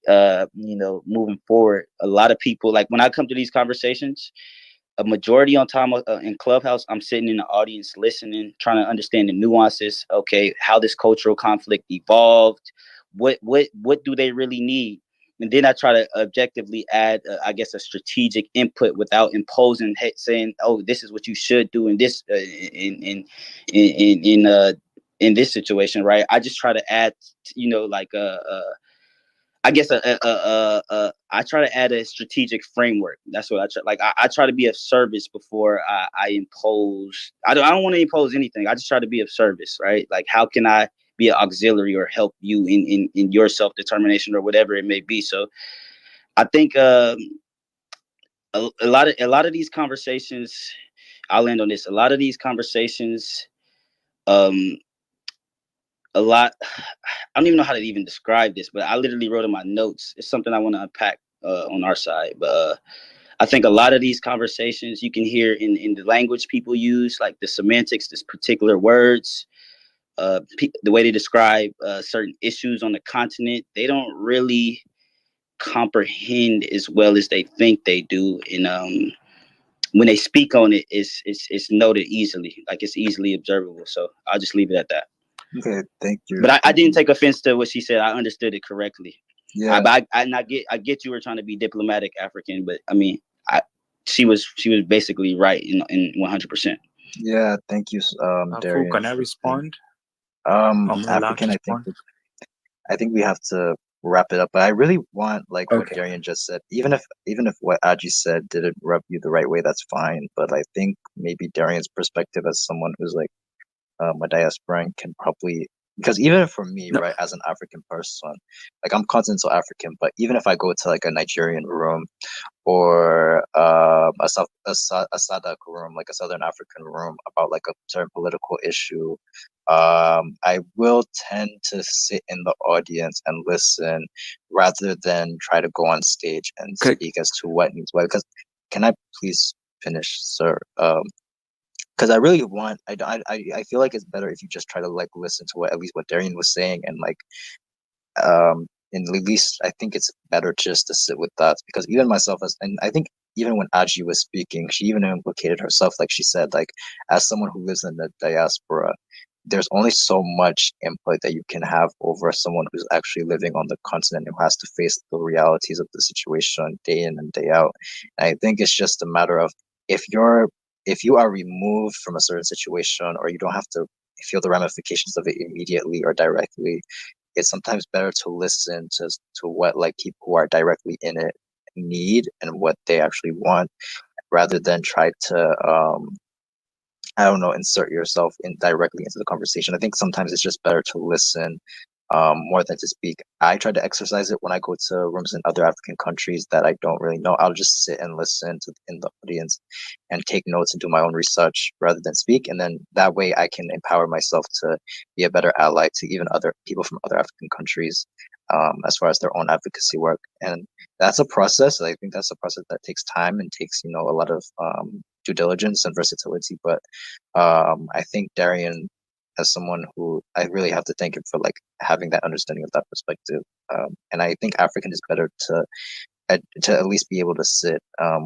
moving forward, a lot of people, like when I come to these conversations, a majority on time in Clubhouse, I'm sitting in the audience listening, trying to understand the nuances. Okay, how this cultural conflict evolved. What do they really need? And then I try to objectively add, I guess, a strategic input without imposing, saying, "Oh, this is what you should do in this in this situation," right? I just try to add, like I guess I try to add a strategic framework. That's what I try. Like I try to be of service before I impose. I don't want to impose anything. I just try to be of service, right? Like how can I be an auxiliary or help you in your self determination or whatever it may be. So I think a lot of these conversations, I'll end on this. A lot of these conversations, um, a lot. I don't even know how to even describe this, but I literally wrote in my notes. It's something I want to unpack on our side, but I think a lot of these conversations you can hear in the language people use, like the semantics, this particular words, the way they describe certain issues on the continent. They don't really comprehend as well as they think they do. And when they speak on it, it's noted easily, like it's easily observable. So I'll just leave it at that. Okay, thank you. But I didn't take offense to what she said. I understood it correctly. Yeah. I get you were trying to be diplomatic African, but I mean, she was basically right in 100%. Yeah, thank you, Darian. Can I respond? African, I think we have to wrap it up. But I really want, like, what Darian just said. Even if what Aji said didn't rub you the right way, that's fine. But I think maybe Darian's perspective as someone who's like a diasporan can probably, because even for me, right, as an African person, like I'm continental African, but even if I go to like a Nigerian room or a Sadak room, like a Southern African room about like a certain political issue, I will tend to sit in the audience and listen rather than try to go on stage and speak as to what needs what. Because can I please finish, sir? Because I really want, I feel like it's better if you just try to like listen to at least what Darian was saying, and like and at least I think it's better just to sit with that, because even myself, and I think even when Aji was speaking, she even implicated herself, like she said, like as someone who lives in the diaspora, there's only so much input that you can have over someone who's actually living on the continent, who has to face the realities of the situation day in and day out. And I think it's just a matter of, if you are removed from a certain situation, or you don't have to feel the ramifications of it immediately or directly, it's sometimes better to listen to what like people who are directly in it need and what they actually want, rather than try to I don't know, insert yourself in directly into the conversation. I think sometimes it's just better to listen more than to speak. I try to exercise it when I go to rooms in other African countries that I don't really know. I'll just sit and listen to in the audience and take notes and do my own research rather than speak. And then that way I can empower myself to be a better ally to even other people from other African countries, as far as their own advocacy work. And that's a process. I think that's a process that takes time and takes, a lot of due diligence and versatility. But I think Darian, as someone who, I really have to thank him for like having that understanding of that perspective. And I think African is better to at least be able to sit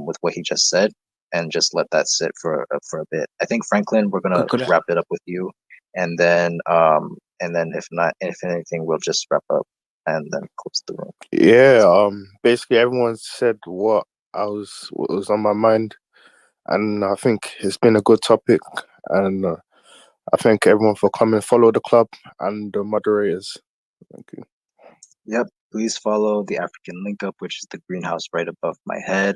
with what he just said and just let that sit for a bit. I think Franklin, we're gonna wrap it up with you, and then if not, if anything, we'll just wrap up and then close the room. Yeah. Basically, everyone said what was on my mind, and I think it's been a good topic, and I thank everyone for coming. Follow the club and the moderators. Thank you. Yep, please follow the African Link Up, which is the greenhouse right above my head.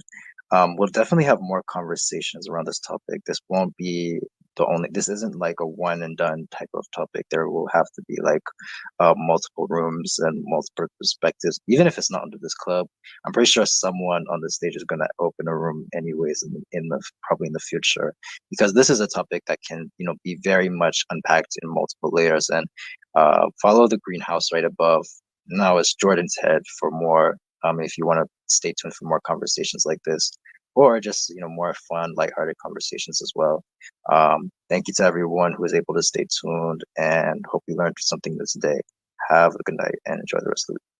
We'll definitely have more conversations around this topic. This won't be this isn't like a one and done type of topic. There will have to be like multiple rooms and multiple perspectives. Even if it's not under this club, I'm pretty sure someone on the stage is going to open a room anyways probably in the future, because this is a topic that can, be very much unpacked in multiple layers. And follow the greenhouse right above. Now it's Jordan's head for more, if you want to stay tuned for more conversations like this, or just, more fun, lighthearted conversations as well. Thank you to everyone who was able to stay tuned, and hope you learned something this day. Have a good night and enjoy the rest of the week.